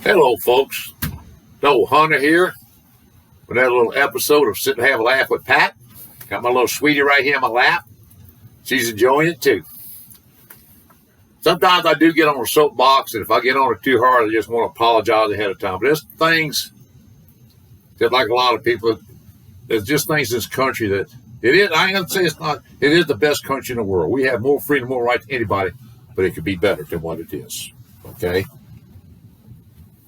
Hello, folks. Noel Hunter here with that little episode of Sit and Have a Laugh with Pat. Got my little sweetie right here in my lap. She's enjoying it too. Sometimes I do get on a soapbox, and if I get on it too hard, I just want to apologize ahead of time. But there's things that, like a lot of people, there's just things in this country that it is. I ain't gonna say it's not. It is the best country in the world. We have more freedom, more right than anybody, but it could be better than what it is. Okay.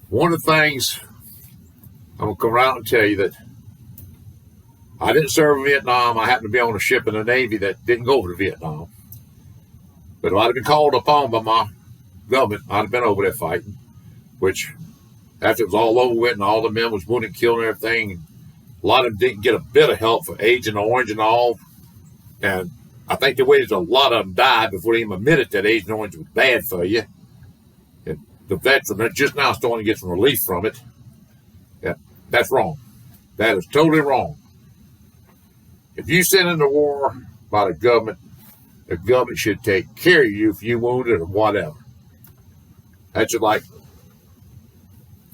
One of the things I'm going to come around and tell you that I didn't serve in Vietnam. I happened to be on a ship in the Navy that didn't go to Vietnam. But if I'd have been called upon by my government, I'd have been over there fighting, which after it was all over with and all the men was wounded, killed and everything, a lot of them didn't get a bit of help for Agent Orange and all. And I think they waited till a lot of them died before they even admitted that Agent Orange was bad for you. The veteran are just now starting to get some relief from it. Yeah, that's wrong. That is totally wrong. If you send into war by the government should take care of you if you wounded or whatever. That's just like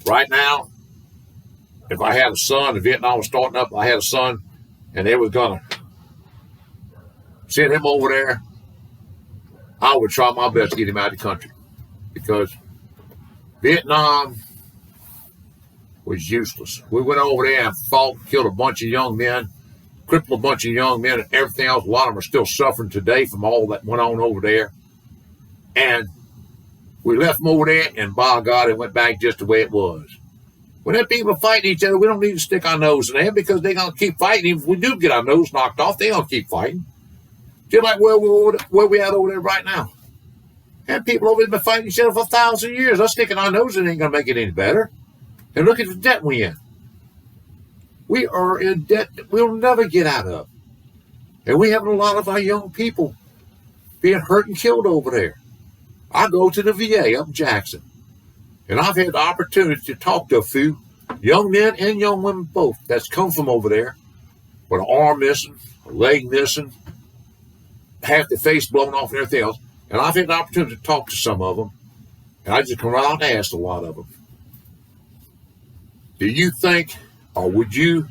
right now, if I had a son, if Vietnam was starting up, I had a son, and they was gonna send him over there, I would try my best to get him out of the country, because Vietnam was useless. We went over there and fought, killed a bunch of young men, crippled a bunch of young men and everything else. A lot of them are still suffering today from all that went on over there. And we left them over there, and by God, it went back just the way it was. When them people are fighting each other, we don't need to stick our nose in there, because they're going to keep fighting. Even if we do get our nose knocked off, they're going to keep fighting. Just like where we at over there right now. And people over there been fighting each other for 1,000 years. Us sticking our nose in ain't going to make it any better. And look at the debt we in. We are in debt that we'll never get out of. And we have a lot of our young people being hurt and killed over there. I go to the VA up in Jackson, and I've had the opportunity to talk to a few young men and young women both that's come from over there with an arm missing, a leg missing, half the face blown off and everything else. And I've had the opportunity to talk to some of them, and I just come around and ask a lot of them, do you think, or would you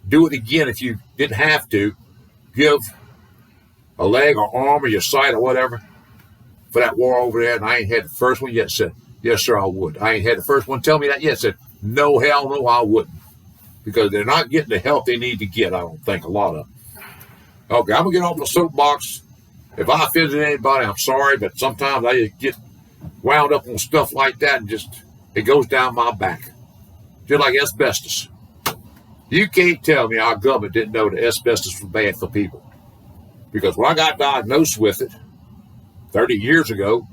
do it again if you didn't have to, give a leg or arm or your sight or whatever for that war over there? And I ain't had the first one yet said, yes, sir, I would. I ain't had the first one tell me that yet said, no, hell no, I wouldn't. Because they're not getting the help they need to get, I don't think, a lot of them. Okay, I'm going to get off the soapbox. If I offended anybody, I'm sorry, but sometimes I just get wound up on stuff like that and just, it goes down my back. Just like asbestos. You can't tell me our government didn't know that asbestos was bad for people. Because when I got diagnosed with it 30 years ago,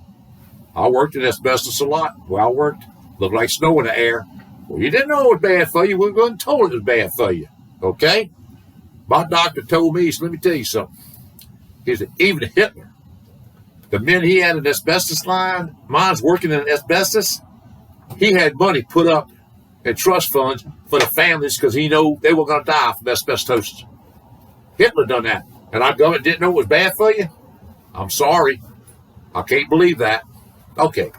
I worked in asbestos a lot. Well, I worked, looked like snow in the air. Well, you didn't know it was bad for you. We weren't told it was bad for you. Okay? My doctor told me, so let me tell you something. He said, even Hitler, the men he had in asbestos mines working in asbestos, he had money put up in trust funds for the families because he knew they were going to die from asbestosis. Hitler done that. And our government didn't know it was bad for you? I'm sorry. I can't believe that. Okay.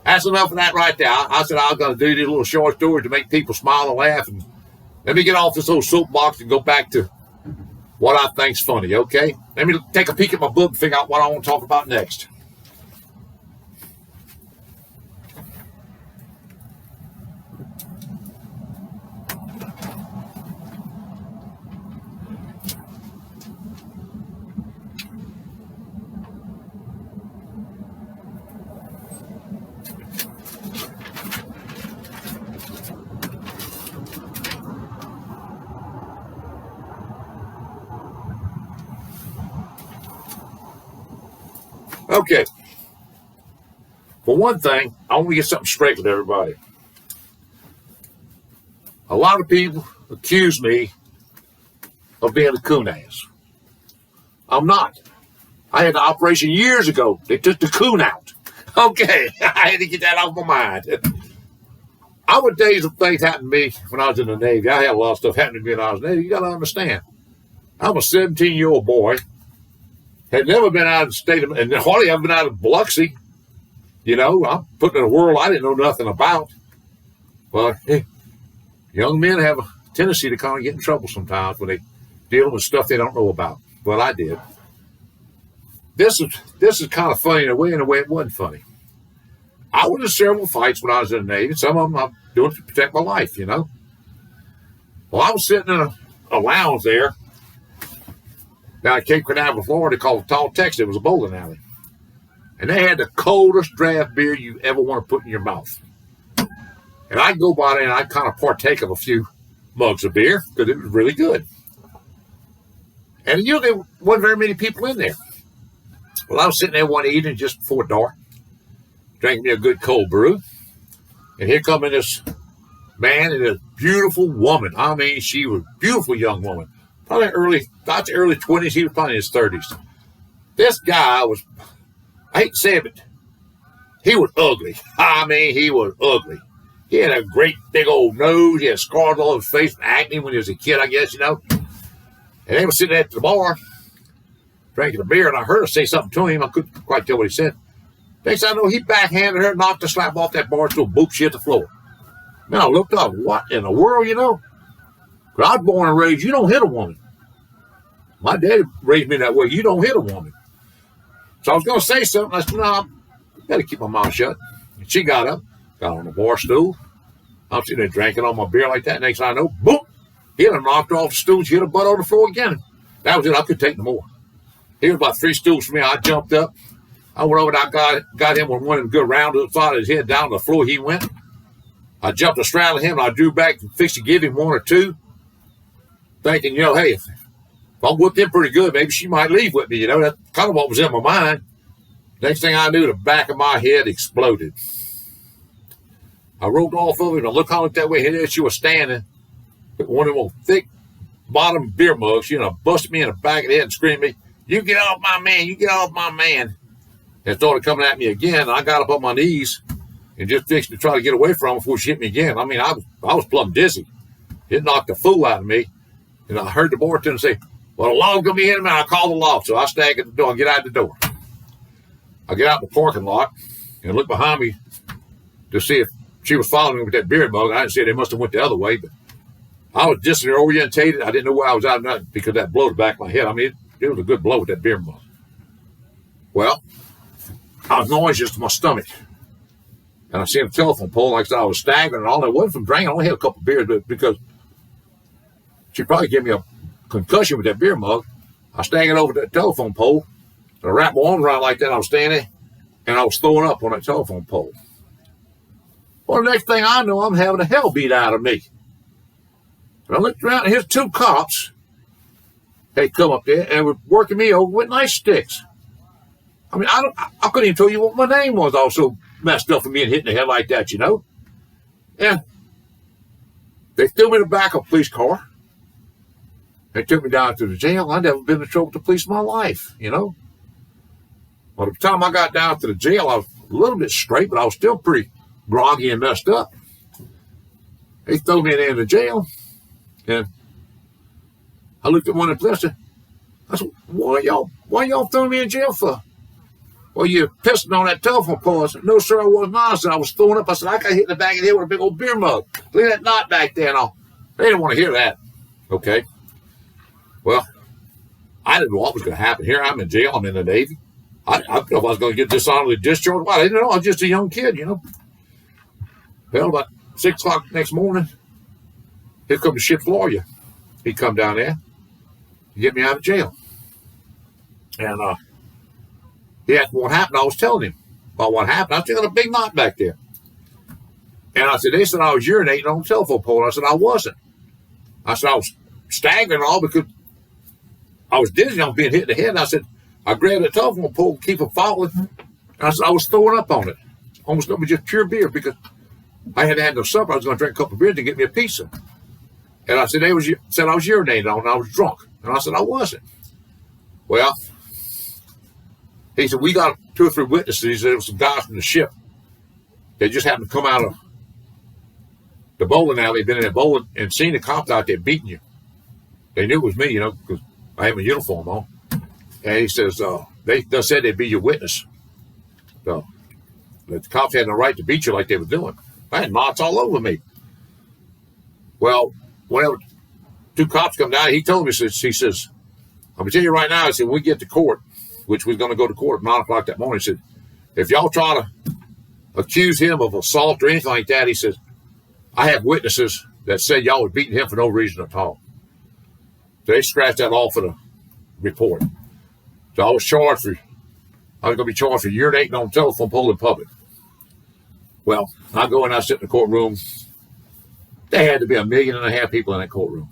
That's enough of that right there. I said I was going to do these little short stories to make people smile and laugh. And let me get off this old soapbox and go back to what I think's funny, okay? Let me take a peek at my book and figure out what I want to talk about next. Okay. For one thing, I want to get something straight with everybody. A lot of people accuse me of being a coon ass. I'm not. I had an operation years ago. They took the coon out. Okay. I had to get that off my mind. I would tell you some things happened to me when I was in the Navy. I had a lot of stuff happen to me when I was in the Navy. You got to understand. I'm a 17-year-old boy. Had never been out of the state of, and hardly ever been out of Biloxi. You know, I'm put in a world I didn't know nothing about. Well, young men have a tendency to kind of get in trouble sometimes when they dealing with stuff they don't know about. Well, I did. This is kind of funny in a way it wasn't funny. I was in several fights when I was in the Navy. Some of them I'm doing to protect my life, you know. Well, I was sitting in a lounge there down at Cape Canaveral, Florida, called Tall Texas. It was a bowling alley. And they had the coldest draft beer you ever want to put in your mouth. And I'd go by there and I'd kind of partake of a few mugs of beer because it was really good. And there wasn't very many people in there. Well, I was sitting there one evening just before dark, drinking me a good cold brew. And here come in this man and a beautiful woman. I mean, she was a beautiful young woman. Probably not the early 20s. He was probably in his 30s. This guy was, I hate to say it, but he was ugly. I mean, he was ugly. He had a great big old nose. He had scars all over his face from acne when he was a kid, I guess, you know. And they were sitting at the bar drinking a beer, and I heard her say something to him. I couldn't quite tell what he said. Next thing I know, he backhanded her, knocked the slap off that bar stool, boop, she hit the floor. Man, I looked up, what in the world, you know? Because I was born and raised, you don't hit a woman. My daddy raised me that way, you don't hit a woman. So I was going to say something. I said, no, I got to keep my mouth shut. And she got up, got on the bar stool. I'm sitting there drinking on my beer like that. Next thing I know, boom, he had knocked her off the stool. She hit her butt on the floor again. That was it. I couldn't take no more. He was about 3 stools from me. I jumped up. I went over and I got him with one of them good round upside his head down the floor. He went. I jumped astraddle him, and I drew back and fixed to give him 1 or 2, thinking, you know, hey, if I whooped him pretty good, maybe she might leave with me. You know, that's kind of what was in my mind. Next thing I knew, the back of my head exploded. I rolled off of it, and I looked on it that way, and there she was standing with one of them thick bottom beer mugs, you know, busted me in the back of the head and screamed at me, you get off my man, you get off my man. And started coming at me again, and I got up on my knees and just fixed to try to get away from her before she hit me again. I mean, I was plumb dizzy. It knocked the fool out of me. And I heard the bartender say, well, the law's going to be in a minute. I called the law. So I staggered at the door and get out the door. I get out the parking lot and look behind me to see if she was following me with that beer mug. I didn't see it. They must have went the other way. But I was disorientated. I didn't know where I was at because that blow to the back of my head. I mean, it was a good blow with that beer mug. Well, I was nauseous to my stomach. And I seen a telephone pole. Like I said, I was staggering and all. It wasn't from drinking. I only had a couple of beers, but because she probably gave me a concussion with that beer mug, I staggered over that telephone pole. And I wrapped my arms around like that. I was standing, and I was throwing up on that telephone pole. Well, the next thing I know, I'm having a hell beat out of me. And I looked around, and here's 2 cops. They come up there and were working me over with nightsticks. I mean, I couldn't even tell you what my name was. I was so messed up from being hit in the head like that, you know. And they threw me in the back of a police car. They took me down to the jail. I'd never been in trouble with the police in my life, you know. Well, by the time I got down to the jail, I was a little bit straight, but I was still pretty groggy and messed up. They threw me in the jail, and I looked at one of the police. I said, why y'all throwing me in jail for? Well, you're pissing on that telephone pole. I said, no, sir, I was not. I said, I was throwing up. I said, I got hit in the back of the head with a big old beer mug. Look at that knot back there and all. They didn't want to hear that. Okay. Well, I didn't know what was going to happen here. I'm in jail. I'm in the Navy. I didn't know if I was going to get dishonorably discharged. Well, I didn't know. I was just a young kid, you know. Well, about 6 o'clock next morning, here comes the ship's lawyer. He come down there to get me out of jail. And he asked me what happened. I was telling him about what happened. I still got a big knot back there. And I said, they said I was urinating on the telephone pole. And I said, I wasn't. I said, I was staggering all because I was dizzy. I was being hit in the head. And I said, I grabbed the telephone pole to keep it falling. And I said, I was throwing up on it. Almost with just pure beer because I hadn't had no supper. I was going to drink a couple of beers to get me a pizza. And I said, they said I was urinating on it. And I was drunk. And I said, I wasn't. Well, he said, we got 2 or 3 witnesses. He said, there was some guys from the ship. They just happened to come out of the bowling alley. They'd been in there bowling and seen the cops out there beating you. They knew it was me, you know, because I had my uniform on. And he says, they said they'd be your witness. So the cops had no right to beat you like they were doing. I had knots all over me. Well, whenever two cops come down, he told me, he says, I'm going to tell you right now, he said, when we get to court, which we're going to go to court at 9 o'clock that morning, he said, if y'all try to accuse him of assault or anything like that, he says, I have witnesses that said y'all was beating him for no reason at all. So they scratched that off of the report. So I was going to be charged for urinating on a telephone pole in public. Well, I go and I sit in the courtroom. There had to be 1.5 million people in that courtroom.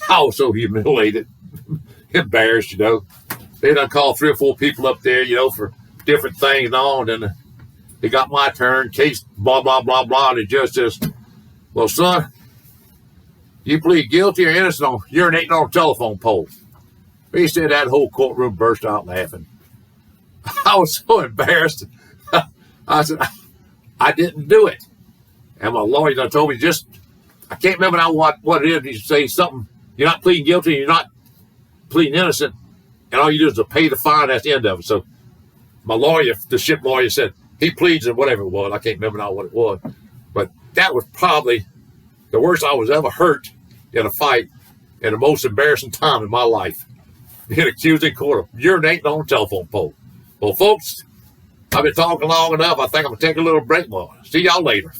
I was so humiliated, embarrassed, They done called 3 or 4 people up there, for different things and all. And then it got my turn, case, blah, blah, blah, blah. And the judge says, well, son, you plead guilty or innocent on urinating on a telephone pole. He said that whole courtroom burst out laughing. I was so embarrassed. I said, I didn't do it. And my lawyer done told me I can't remember now what it is. He say something, you're not pleading guilty, you're not pleading innocent, and all you do is to pay the fine, that's the end of it. So my lawyer, the ship lawyer, said he pleads in whatever it was. I can't remember now what it was. But that was probably the worst I was ever hurt in a fight and the most embarrassing time in my life. Being accused in court of urinating on a telephone pole. Well, folks, I've been talking long enough. I think I'm going to take a little break more. See y'all later.